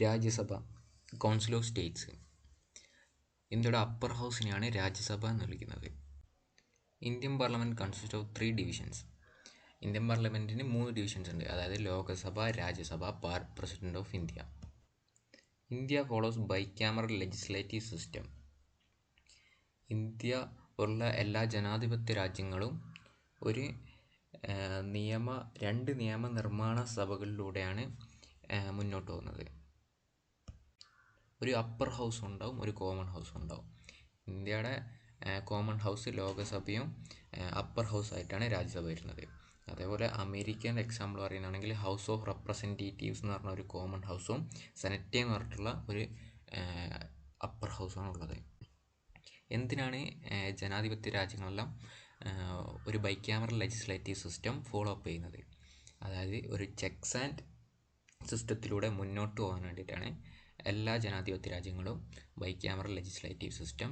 Rajya Sabha, council of states. ഇന്ത്യയുടെ upper ഹൗസിനെയാണ് രാജ്യസഭ എന്ന് വിളിക്കുന്നത്. Indian parliament consist of 3 divisions. Indian പാർലമെൻറ്റിന് 3 ഡിവിഷൻസ് ഉണ്ട്, അതായത് Lok Sabha, Rajya Sabha, president of India. India follows bicameral legislative system. India ഉള്ള എല്ലാ ജനാധിപത്യ രാജ്യങ്ങളും രണ്ട് നിയമനിർമ്മാണ സഭകളിലൂടെയാണ് മുന്നോട്ട് പോകുന്നത്. ഒരു അപ്പർ ഹൗസ് ഉണ്ടാവും, ഒരു കോമൺ ഹൗസ് ഉണ്ടാവും. ഇന്ത്യയുടെ കോമൺ ഹൗസ് ലോകസഭയും അപ്പർ ഹൗസ് ആയിട്ടാണ് രാജ്യസഭ വരുന്നത്. അതേപോലെ അമേരിക്കൻ എക്സാമ്പിൾ പറയുകയാണെങ്കിൽ ഹൗസ് ഓഫ് റെപ്രസെൻറ്റേറ്റീവ്സ് എന്ന് പറഞ്ഞ ഒരു കോമൺ ഹൗസും സെനറ്റ് എന്ന് പറഞ്ഞിട്ടുള്ള ഒരു അപ്പർ ഹൗസാണ് ഉള്ളത്. എന്തിനാണ് ജനാധിപത്യ രാജ്യങ്ങളെല്ലാം ഒരു bicameral legislative system follow up ചെയ്യുന്നത്? അതായത് ഒരു ചെക്സ് ആൻഡ് സിസ്റ്റത്തിലൂടെ മുന്നോട്ട് പോകാൻ വേണ്ടിയിട്ടാണ് എല്ലാ ജനാധിപത്യ രാജ്യങ്ങളും bicameral legislative system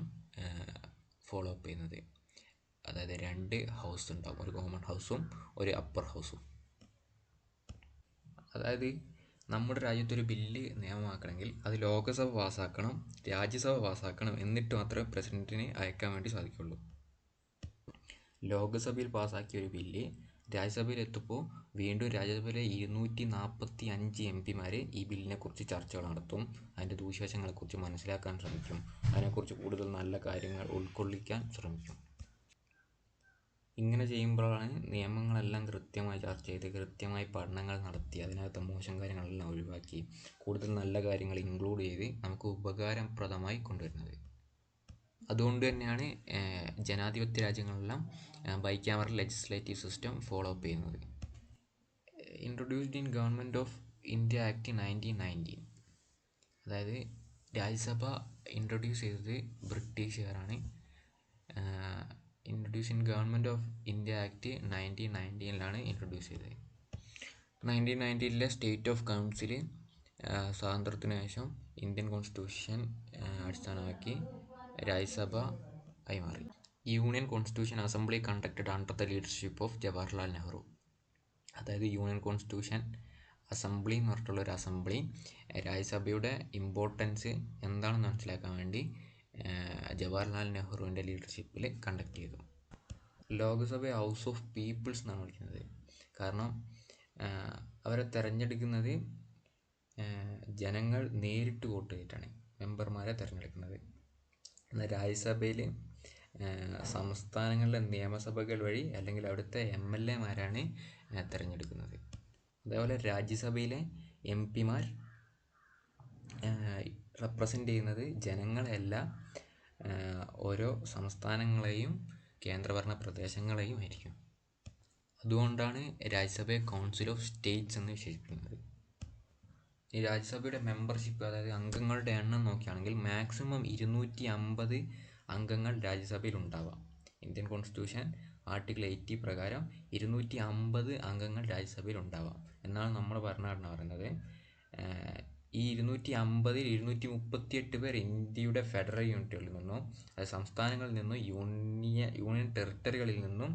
follow up ചെയ്യുന്നത്. അതായത് 2 ഹൗസ് ഉണ്ടാവും, ഒരു കോമൺ ഹൗസും ഒരു അപ്പർ ഹൗസും. അതായത് നമ്മുടെ രാജ്യത്തൊരു ബില്ല് നിയമമാക്കണമെങ്കിൽ അത് ലോകസഭ പാസ്സാക്കണം, രാജ്യസഭ പാസ്സാക്കണം, എന്നിട്ട് മാത്രമേ പ്രസിഡന്റിന് അയക്കാൻ വേണ്ടി സാധിക്കുള്ളൂ. ലോകസഭയിൽ പാസ്സാക്കിയ ഒരു ബില്ല് രാജ്യസഭയിൽ എത്തുമ്പോൾ വീണ്ടും രാജ്യസഭയിലെ 245 MP ഈ ബില്ലിനെക്കുറിച്ച് ചർച്ചകൾ നടത്തും, അതിൻ്റെ ദൂഷ്യവശങ്ങളെക്കുറിച്ച് മനസ്സിലാക്കാൻ ശ്രമിക്കും, അതിനെക്കുറിച്ച് കൂടുതൽ നല്ല കാര്യങ്ങൾ ഉൾക്കൊള്ളിക്കാൻ ശ്രമിക്കും. ഇങ്ങനെ ചെയ്യുമ്പോഴാണ് നിയമങ്ങളെല്ലാം കൃത്യമായി ചർച്ച ചെയ്ത് കൃത്യമായി പഠനങ്ങൾ നടത്തി അതിനകത്ത് മോശം കാര്യങ്ങളെല്ലാം ഒഴിവാക്കി കൂടുതൽ നല്ല കാര്യങ്ങൾ ഇൻക്ലൂഡ് ചെയ്ത് നമുക്ക് ഉപകാരപ്രദമായി കൊണ്ടുവരുന്നത്. അതുകൊണ്ട് തന്നെയാണ് ജനാധിപത്യ രാജ്യങ്ങളെല്ലാം bicameral legislative system follow up ചെയ്യുന്നത്. Introduced in government of India act 1919. അതായത് രാജ്യസഭ ഇൻട്രൊഡ്യൂസ് ചെയ്തത് ബ്രിട്ടീഷുകാരാണ്. Introduce in government of India act 1919 introduce ചെയ്തത്. 1919 സ്റ്റേറ്റ് ഓഫ് കൗൺസിൽ സ്വാതന്ത്ര്യത്തിന് ശേഷം ഇന്ത്യൻ കോൺസ്റ്റിറ്റ്യൂഷൻ അടിസ്ഥാനമാക്കി രാജ്യസഭ ആയി മാറി. Union constitution assembly conducted under the leadership of Jawaharlal Nehru. അതായത് യൂണിയൻ കോൺസ്റ്റിറ്റ്യൂഷൻ അസംബ്ലി എന്ന് പറഞ്ഞിട്ടുള്ള ഒരു അസംബ്ലി രാജ്യസഭയുടെ ഇമ്പോർട്ടൻസ് എന്താണെന്ന് മനസ്സിലാക്കാൻ വേണ്ടി ജവഹർലാൽ നെഹ്റുവിൻ്റെ ലീഡർഷിപ്പിൽ കണ്ടക്ട് ചെയ്തു. ലോകസഭയെ ഹൗസ് ഓഫ് പീപ്പിൾസ് എന്നാണ് വിളിക്കുന്നത്. കാരണം അവരെ തിരഞ്ഞെടുക്കുന്നത് ജനങ്ങൾ നേരിട്ട് വോട്ട് ചെയ്തിട്ടാണ് മെമ്പർമാരെ തിരഞ്ഞെടുക്കുന്നത്. എന്നാൽ രാജ്യസഭയിൽ സംസ്ഥാനങ്ങളിലെ നിയമസഭകൾ വഴി അല്ലെങ്കിൽ അവിടുത്തെ MLA തിരഞ്ഞെടുക്കുന്നത്. അതേപോലെ രാജ്യസഭയിലെ MP റെപ്രസെൻ്റ് ചെയ്യുന്നത് ജനങ്ങളെയല്ല, ഓരോ സംസ്ഥാനങ്ങളെയും കേന്ദ്രഭരണ പ്രദേശങ്ങളെയും ആയിരിക്കും. അതുകൊണ്ടാണ് രാജ്യസഭയെ കൗൺസിൽ ഓഫ് സ്റ്റേറ്റ്സ് എന്ന് വിശേഷിപ്പിക്കുന്നത്. ഈ രാജ്യസഭയുടെ മെമ്പർഷിപ്പ്, അതായത് അംഗങ്ങളുടെ എണ്ണം നോക്കുകയാണെങ്കിൽ മാക്സിമം 250 അംഗങ്ങൾ രാജ്യസഭയിൽ ഉണ്ടാവാം. ഇന്ത്യൻ കോൺസ്റ്റിറ്റ്യൂഷൻ ആർട്ടിക്കിൾ 80 പ്രകാരം 250 അംഗങ്ങൾ രാജ്യസഭയിൽ ഉണ്ടാവാം എന്നാണ് നമ്മുടെ ഭരണഘടന പറയുന്നത്. ഈ 250-ൽ 238 പേർ ഇന്ത്യയുടെ ഫെഡറൽ യൂണിറ്റുകളിൽ നിന്നും, അതായത് സംസ്ഥാനങ്ങളിൽ നിന്നും യൂണിയൻ ടെറിട്ടറികളിൽ നിന്നും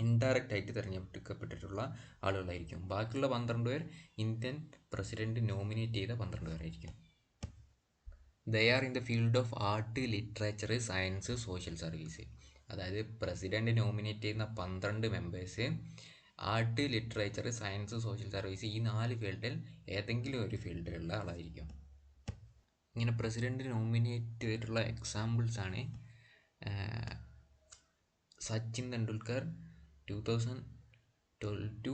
ഇൻഡയറക്റ്റ് ആയിട്ട് തിരഞ്ഞെടുക്കപ്പെട്ടിട്ടുള്ള ആളുകളായിരിക്കും. ബാക്കിയുള്ള 12 പേർ ഇന്ത്യൻ പ്രസിഡന്റ് നോമിനേറ്റ് ചെയ്ത 12 പേരായിരിക്കും. They are in the field of art, literature, science, social service. അതായത് പ്രസിഡന്റ് നോമിനേറ്റ് ചെയ്യുന്ന 12 members art, literature, science, social service ഈ 4 ഫീൽഡിൽ ഏതെങ്കിലും ഒരു ഫീൽഡിലുള്ള ആളായിരിക്കും. ഇങ്ങനെ പ്രസിഡന്റ് നോമിനേറ്റ് ചെയ്തിട്ടുള്ള എക്സാമ്പിൾസ് ആണ് സച്ചിൻ തെണ്ടുൽക്കർ 2012 to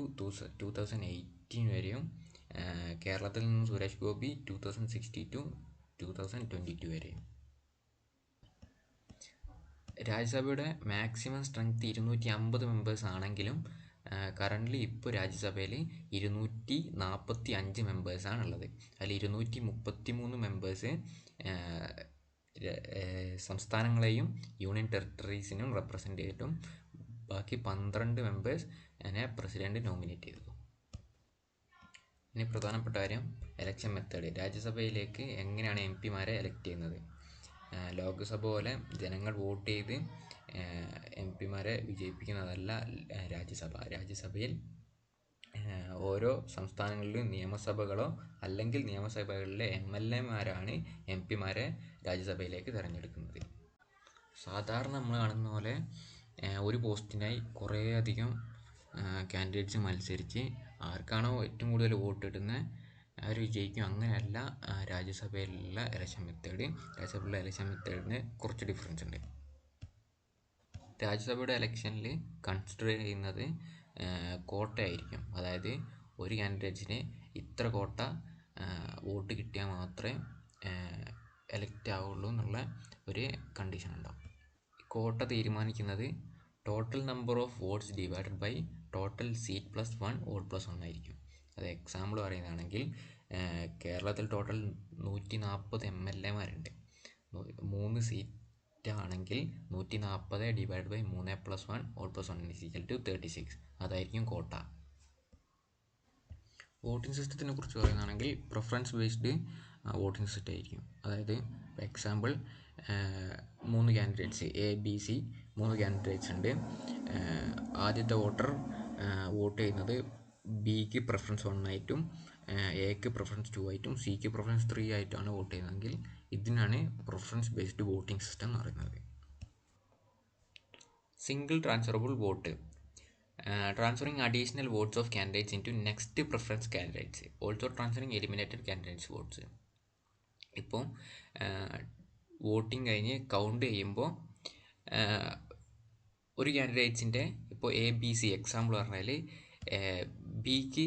2018 വരെയും കേരളത്തിൽ നിന്ന് സുരേഷ് ഗോപി 2016 to 2022 വരെയും. രാജ്യസഭയുടെ മാക്സിമം സ്ട്രെങ്ത് 250 മെമ്പേഴ്സ് ആണെങ്കിലും കറൻ്റ്ലി ഇപ്പോൾ രാജ്യസഭയിൽ 245 മെമ്പേഴ്സാണ് ഉള്ളത്. അതിൽ 233 മെമ്പേഴ്സ് സംസ്ഥാനങ്ങളെയും യൂണിയൻ ടെറിട്ടറീസിനും റെപ്രസെൻ്റ് ചെയ്തിട്ടും ബാക്കി 12 മെമ്പേഴ്സ് പ്രസിഡന്റ് നോമിനേറ്റ് ചെയ്തു. ഇനി പ്രധാനപ്പെട്ട കാര്യം എലക്ഷൻ മെത്തേഡ്. രാജ്യസഭയിലേക്ക് എങ്ങനെയാണ് MP എലക്ട് ചെയ്യുന്നത്? ലോകസഭ പോലെ ജനങ്ങൾ വോട്ട് ചെയ്ത് MP വിജയിപ്പിക്കുന്നതല്ല രാജ്യസഭ. രാജ്യസഭയിൽ ഓരോ സംസ്ഥാനങ്ങളിലും നിയമസഭകളോ അല്ലെങ്കിൽ നിയമസഭകളിലെ MLA-മാരാണ് MP-മാരെ രാജ്യസഭയിലേക്ക് തിരഞ്ഞെടുക്കുന്നത്. സാധാരണ നമ്മൾ കാണുന്ന പോലെ ഒരു പോസ്റ്റിനായി കുറേയധികം കാൻഡിഡേറ്റ്സ് മത്സരിച്ച് ആർക്കാണോ ഏറ്റവും കൂടുതൽ വോട്ട് ഇടുന്നത് അവർ വിജയിക്കും. അങ്ങനെയല്ല രാജ്യസഭയിലുള്ള ഇലക്ഷൻ മെത്തേഡ്. രാജ്യസഭയിലെ ഇലക്ഷൻ മെത്തേഡിന് കുറച്ച് ഡിഫറൻസ് ഉണ്ട്. രാജ്യസഭയുടെ ഇലക്ഷനിൽ കൺസിഡർ ചെയ്യുന്നത് കോട്ടയായിരിക്കും. അതായത് ഒരു കാൻഡിഡേറ്റ്സിന് ഇത്ര കോട്ട വോട്ട് കിട്ടിയാൽ മാത്രമേ എലക്റ്റ് ആവുള്ളൂ എന്നുള്ള ഒരു കണ്ടീഷൻ ഉണ്ടാവും. കോട്ട തീരുമാനിക്കുന്നത് total number of votes divided by total seat plus 1 vote plus 1 ആയിരിക്കും. അത് എക്സാമ്പിൾ പറയുന്നതാണെങ്കിൽ കേരളത്തിൽ ടോട്ടൽ 140 MLA-മാരുണ്ട്. 3 സീറ്റ് ആണെങ്കിൽ 140 ഡിവൈഡ് ബൈ 3 + 1 ഓൾ പ്ലസ് 1 = 36. അതായിരിക്കും കോട്ട. വോട്ടിംഗ് സിസ്റ്റത്തിനെ കുറിച്ച് പറയുകയാണെങ്കിൽ പ്രിഫറൻസ് ബേസ്ഡ് വോട്ടിംഗ് സിസ്റ്റം ആയിരിക്കും. അതായത് എക്സാമ്പിൾ 3 കാൻഡിഡേറ്റ്സ് ABC 3 കാൻഡിഡേറ്റ്സ് ഉണ്ട്. ആദ്യത്തെ വോട്ടർ വോട്ട് ചെയ്യുന്നത് Bക്ക് പ്രിഫറൻസ് 1 ആയിട്ടും Aക്ക് പ്രിഫറൻസ് 2 ആയിട്ടും Cക്ക് പ്രിഫറൻസ് 3 ആയിട്ടാണ് വോട്ട് ചെയ്യുന്നതെങ്കിൽ ഇതിനാണ് പ്രിഫറൻസ് ബേസ്ഡ് വോട്ടിംഗ് സിസ്റ്റം എന്ന് പറയുന്നത്. Single transferable vote. Transferring additional votes of candidates into next preference candidates. Also transferring eliminated candidates votes. ഇപ്പോൾ വോട്ടിംഗ് കഴിഞ്ഞ് കൗണ്ട് ചെയ്യുമ്പോൾ ഒരു കാൻഡിഡേറ്റ്സിൻ്റെ ഇപ്പോൾ ABC എക്സാമ്പിൾ പറഞ്ഞാൽ Bക്ക്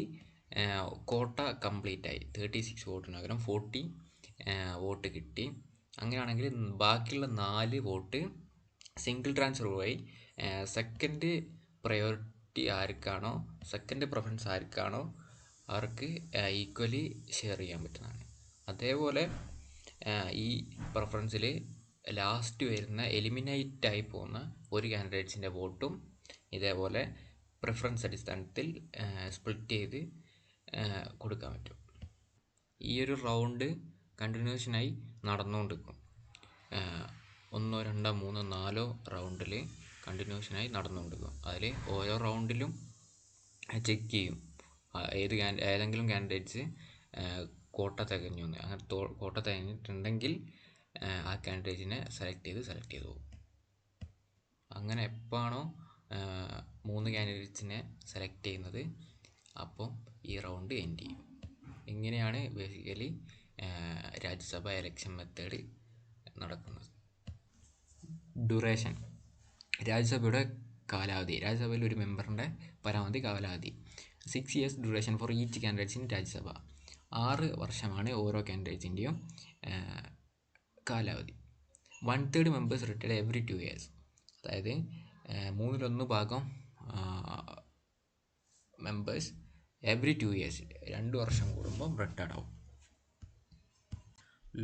കോട്ട കംപ്ലീറ്റ് ആയി 36 വോട്ടിന് പകരം 40 വോട്ട് കിട്ടി. അങ്ങനെയാണെങ്കിൽ ബാക്കിയുള്ള 4 വോട്ട് സിംഗിൾ ട്രാൻസ്ഫർ വഴി സെക്കൻഡ് പ്രയോറിറ്റി ആർക്കാണോ സെക്കൻഡ് പ്രിഫറൻസ് ആർക്കാണോ അവർക്ക് ഈക്വലി ഷെയർ ചെയ്യാൻ പറ്റുന്നതാണ്. അതേപോലെ ഈ പ്രിഫറൻസിൽ ലാസ്റ്റ് വരുന്ന എലിമിനേറ്റ് ആയി പോകുന്ന ഒരു കാൻഡിഡേറ്റ്സിൻ്റെ വോട്ടും ഇതേപോലെ പ്രിഫറൻസ് അടിസ്ഥാനത്തിൽ സ്പ്ലിറ്റ് ചെയ്ത് കൊടുക്കാൻ പറ്റും. ഈ ഒരു റൗണ്ട് കണ്ടിന്യൂഷനായി നടന്നുകൊണ്ടിരിക്കും. 1, 2, 3, 4 റൗണ്ടിൽ കണ്ടിന്യൂഷനായി നടന്നുകൊണ്ടിരിക്കും. അതിൽ ഓരോ റൗണ്ടിലും ചെക്ക് ചെയ്യും ഏതെങ്കിലും കാൻഡിഡേറ്റ്സ് കോട്ട തികഞ്ഞു എന്ന്. അങ്ങനെ കോട്ട തികഞ്ഞിട്ടുണ്ടെങ്കിൽ ആ കാൻഡിഡേറ്റിനെ സെലക്ട് ചെയ്ത് പോകും. അങ്ങനെ എപ്പോഴാണോ 3 കാൻഡിഡേറ്റ്സിനെ സെലക്ട് ചെയ്യുന്നത് അപ്പോൾ ഈ റൗണ്ട് എൻഡ് ചെയ്യും. ഇങ്ങനെയാണ് ബേസിക്കലി രാജ്യസഭ ഇലക്ഷൻ മെത്തേഡ് നടക്കുന്നത്. ഡ്യൂറേഷൻ. രാജ്യസഭയുടെ കാലാവധി. രാജ്യസഭയിൽ ഒരു മെമ്പറിൻ്റെ പരമാവധി കാലാവധി 6 years duration for each candidates in Rajya Sabha. 6 വർഷമാണ് ഓരോ കാൻഡിഡേറ്റ്സിൻ്റെയും കാലാവധി. 1/3 മെമ്പേഴ്സ് റിട്ടയർഡ് എവറി 2 years. അതായത് 1/3 ഭാഗം മെമ്പേഴ്സ് എവറി 2 years 2 വർഷം കൂടുമ്പോൾ റിട്ടയർഡ് ആവും.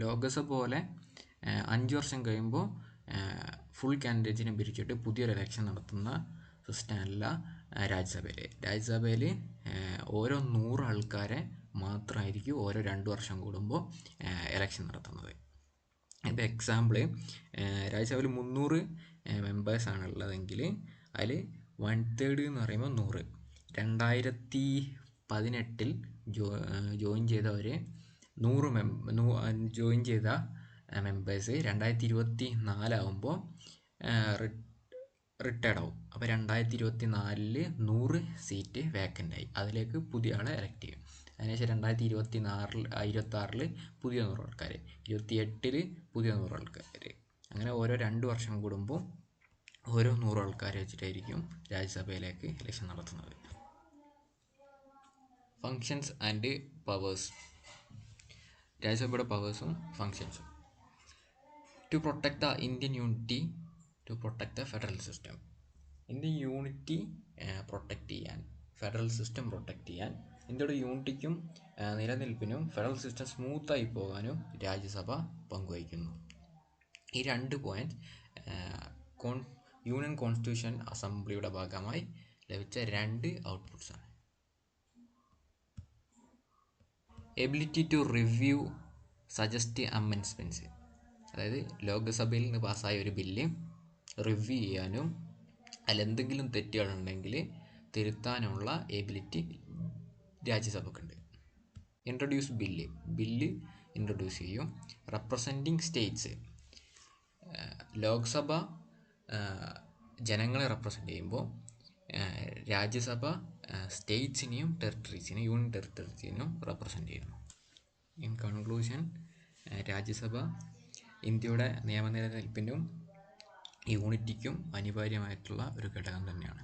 ലോകസഭ പോലെ 5 വർഷം കഴിയുമ്പോൾ ഫുൾ കാൻഡിഡേറ്റ്സിനെ പിരിച്ചിട്ട് പുതിയൊരു ഇലക്ഷൻ നടത്തുന്ന സിസ്റ്റമല്ല രാജ്യസഭയിൽ ഓരോ 100 ആൾക്കാരെ മാത്രമായിരിക്കും ഓരോ 2 വർഷം കൂടുമ്പോൾ ഇലക്ഷൻ നടത്തുന്നത്. ഇപ്പോൾ എക്സാമ്പിൾ രാജ്യസഭയിൽ 300 മെമ്പേഴ്സാണ് ഉള്ളതെങ്കിൽ അതിൽ 1/3 എന്ന് പറയുമ്പോൾ 100. 2018 ജോയിൻ ചെയ്തവർ 100 ജോയിൻ ചെയ്ത മെമ്പേഴ്സ് 2024 ആകുമ്പോൾ റിട്ടയർഡ് ആവും. അപ്പോൾ 2024 100 സീറ്റ് വേക്കൻ്റ് ആയി. അതിലേക്ക് പുതിയ ആളെ എലക്ട് ചെയ്യും. അതിനുശേഷം 2026 പുതിയ 100 ആൾക്കാർ, 2028 പുതിയ 100 ആൾക്കാർ. അങ്ങനെ ഓരോ 2 വർഷം കൂടുമ്പോൾ ഓരോ 100 ആൾക്കാരെ വെച്ചിട്ടായിരിക്കും രാജ്യസഭയിലേക്ക് ഇലക്ഷൻ നടത്തുന്നത്. Functions and powers. രാജ്യസഭയുടെ പവേഴ്സും ഫങ്ഷൻസും. To protect the Indian unity, to protect the federal system. Indian unity protect ചെയ്യാൻ, ഫെഡറൽ സിസ്റ്റം പ്രൊട്ടക്റ്റ് ചെയ്യാൻ, ഇന്ത്യയുടെ യൂണിറ്റിക്കും നിലനിൽപ്പിനും ഫെഡറൽ സിസ്റ്റം സ്മൂത്തായി പോകാനും രാജ്യസഭ പങ്കുവഹിക്കുന്നു. ഈ 2 പോയിൻറ്റ് യൂണിയൻ കോൺസ്റ്റിറ്റ്യൂഷൻ അസംബ്ലിയുടെ ഭാഗമായി ലഭിച്ച 2 ഔട്ട്പുട്ട്സാണ്. Ability to review suggest amendments. അതായത് ലോകസഭയിൽ നിന്ന് പാസ്സായ ഒരു ബില്ല് റിവ്യൂ ചെയ്യാനും അതിലെന്തെങ്കിലും തെറ്റുകളുണ്ടെങ്കിൽ തിരുത്താനുള്ള എബിലിറ്റി രാജ്യസഭക്കുണ്ട്. ഇൻട്രൊഡ്യൂസ് ബില്ല് ഇൻട്രൊഡ്യൂസ് ചെയ്യും. റെപ്രസെൻറ്റിംഗ് സ്റ്റേറ്റ്സ്, ലോക്സഭ ജനങ്ങളെ റെപ്രസെൻ്റ് ചെയ്യുമ്പോൾ രാജ്യസഭ സ്റ്റേറ്റ്സിനെയും യൂണിയൻ ടെറിട്ടറീസിനെയും റെപ്രസെൻ്റ് ചെയ്യുന്നു. ഇൻ കൺക്ലൂഷൻ, രാജ്യസഭ ഇന്ത്യയുടെ നിയമനിലനിൽപ്പിനും യൂണിറ്റിക്കും അനിവാര്യമായിട്ടുള്ള ഒരു ഘടകം തന്നെയാണ്.